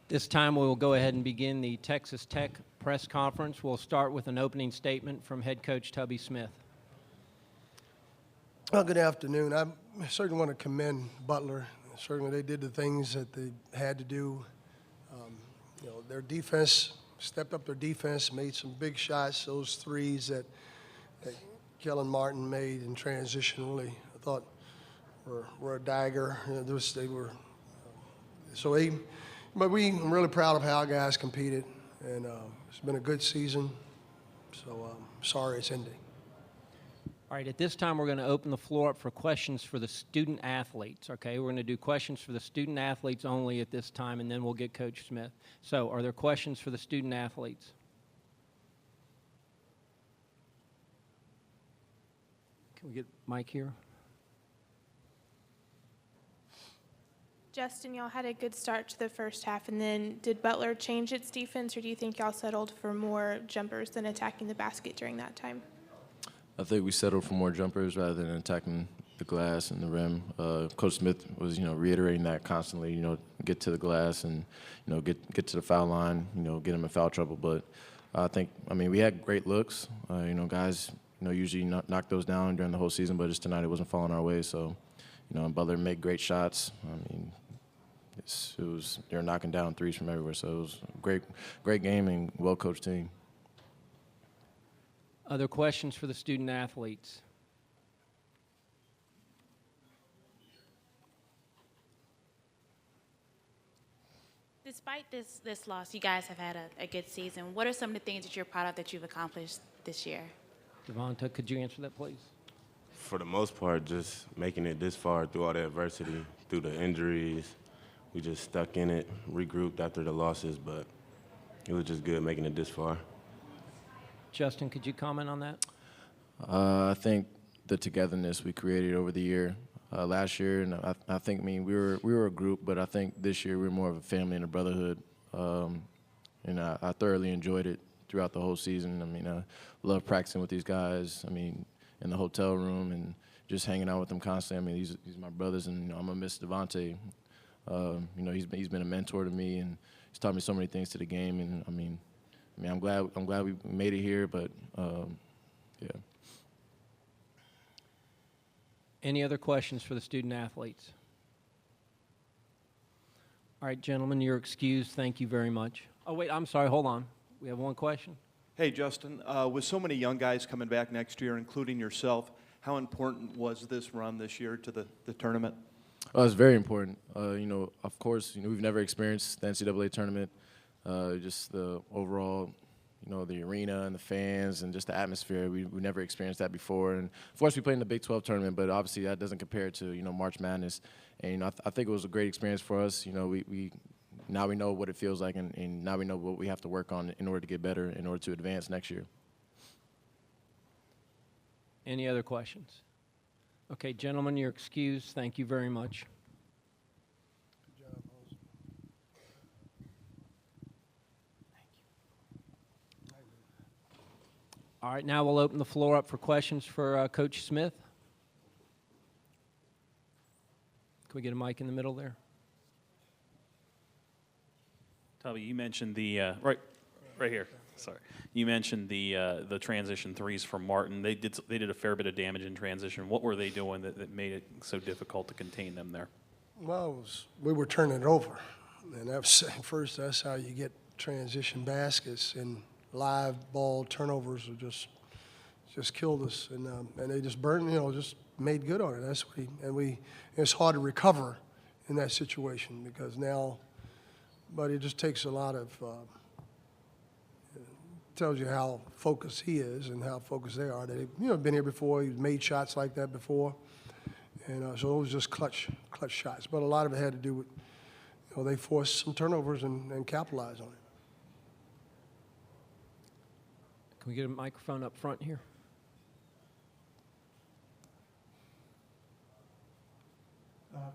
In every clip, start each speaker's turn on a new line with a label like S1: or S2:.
S1: This time we will go ahead and begin the Texas Tech press conference. We'll start with an opening statement from head coach Tubby Smith.
S2: Well, good afternoon. I certainly want to commend Butler. Certainly they did the things that they had to do. Their defense, stepped up their defense, made some big shots. Those threes that Kellen Martin made in transition really, I thought, were a dagger. But I'm really proud of how our guys competed, and it's been a good season. So sorry it's ending.
S1: All right, at this time, we're going to open the floor up for questions for the student athletes, okay? We're going to do questions for the student athletes only at this time, and then we'll get Coach Smith. So, are there questions for the student athletes? Can we get Mike here?
S3: Justin, y'all had a good start to the first half, and then did Butler change its defense, or do you think y'all settled for more jumpers than attacking the basket during that time?
S4: I think we settled for more jumpers rather than attacking the glass and the rim. Coach Smith was, reiterating that constantly. Get to the glass and, get to the foul line. Get them in foul trouble. But we had great looks. Guys, usually knock those down during the whole season, but just tonight it wasn't falling our way. So, Butler made great shots. They were knocking down threes from everywhere. So it was a great game and well-coached team.
S1: Other questions for the student athletes?
S5: Despite this loss, you guys have had a good season. What are some of the things that you're proud of that you've accomplished this year?
S1: Devonta, could you answer that, please?
S6: For the most part, just making it this far through all the adversity, through the injuries. We just stuck in it, regrouped after the losses, but it was just good making it this far.
S1: Justin, could you comment on that?
S4: I think the togetherness we created over the year, last year, and I think we were a group, but I think this year we're more of a family and a brotherhood, and I thoroughly enjoyed it throughout the whole season. I love practicing with these guys. In the hotel room and just hanging out with them constantly. These are my brothers, and I'm gonna miss Devonta. He's been a mentor to me, and he's taught me so many things to the game, and I'm glad we made it here, but yeah.
S1: Any other questions for the student athletes? All right, gentlemen, you're excused. Thank you very much. Oh, wait, I'm sorry. Hold on. We have one question.
S7: Hey, Justin, with so many young guys coming back next year, including yourself, how important was this run this year to the tournament?
S4: It's very important. Of course, we've never experienced the NCAA tournament. Just the overall, the arena and the fans and just the atmosphere. We never experienced that before. And of course, we played in the Big 12 tournament, but obviously that doesn't compare to March Madness. And I think it was a great experience for us. Now we know what it feels like, and now we know what we have to work on in order to get better, in order to advance next year.
S1: Any other questions? Okay, gentlemen, you're excused. Thank you very much. All right, now we'll open the floor up for questions for Coach Smith. Can we get a mic in the middle there?
S8: Tubby, you mentioned the right here. Sorry, you mentioned the transition threes from Martin. They did a fair bit of damage in transition. What were they doing that made it so difficult to contain them there?
S2: Well, we were turning it over, and that's how you get transition baskets, and live ball turnovers are just killed us, and they just burned, just made good on it. It's hard to recover in that situation because now. But it just takes a lot of, tells you how focused he is and how focused they are. They've been here before. He's made shots like that before. And so it was just clutch shots. But a lot of it had to do with, they forced some turnovers and capitalized on it.
S1: Can we get a microphone up front here?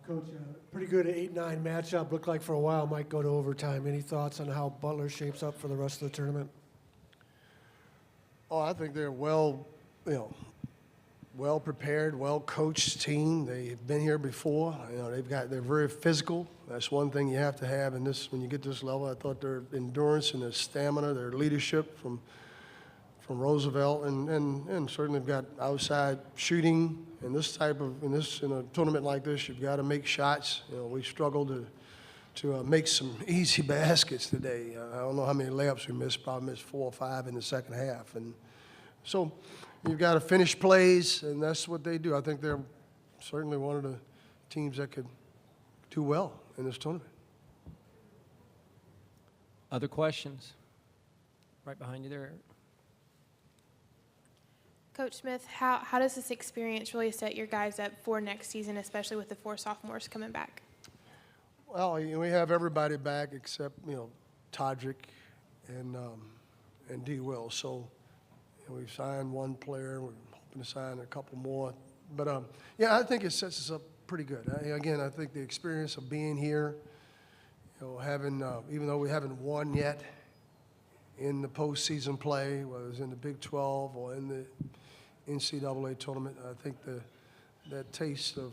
S9: Coach, pretty good 8-9 matchup. Looked like for a while might go to overtime. Any thoughts on how Butler shapes up for the rest of the tournament?
S2: Oh, I think they're well, well-prepared, well-coached team. They've been here before. You know, they're very physical. That's one thing you have to have in this, when you get this level. I thought their endurance and their stamina, their leadership from Roosevelt, and certainly they've got outside shooting. In this type of, in a tournament like this, you've got to make shots. You know, we struggled to make some easy baskets today. I don't know how many layups we missed, probably missed 4 or 5 in the second half. And so you've got to finish plays, and that's what they do. I think they're certainly one of the teams that could do well in this tournament.
S1: Other questions? Right behind you there, Eric.
S3: Coach Smith, how does this experience really set your guys up for next season, especially with the 4 sophomores coming back?
S2: Well, we have everybody back except, you know, Todrick and D. Will. So we've signed one player. We're hoping to sign a couple more. But, yeah, I think it sets us up pretty good. Again, I think the experience of being here, you know, having, even though we haven't won yet in the postseason play, whether it's in the Big 12 or in the NCAA tournament, I think that taste of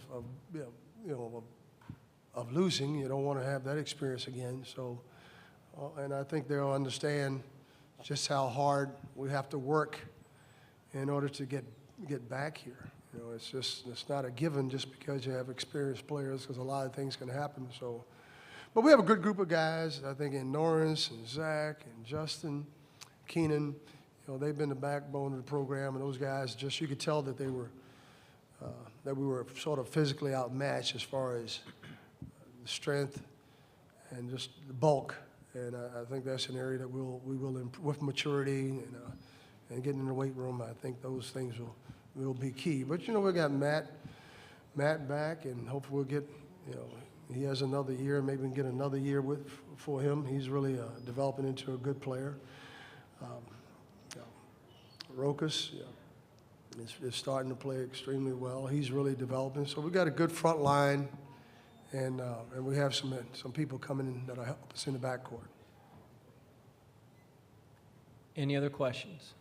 S2: losing, you don't want to have that experience again. So, and I think they'll understand just how hard we have to work in order to get back here. You know, it's not a given just because you have experienced players, because a lot of things can happen. So, but we have a good group of guys. I think in Norris and Zach and Justin, Keenan, you know, they've been the backbone of the program, and those guys, just you could tell that we were sort of physically outmatched as far as the strength and just the bulk. And I think that's an area that we will improve with maturity and getting in the weight room. I think those things will be key. But you know, we got Matt back, and hopefully we'll get, you know, he has another year. Maybe we can get another year for him. He's really developing into a good player. Rokas, is starting to play extremely well. He's really developing. So we got a good front line, and we have some people coming in that'll help us in the backcourt.
S1: Any other questions?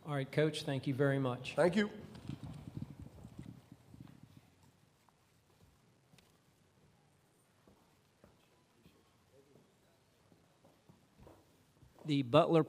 S1: All right, Coach, thank you very much.
S2: Thank you.
S1: The Butler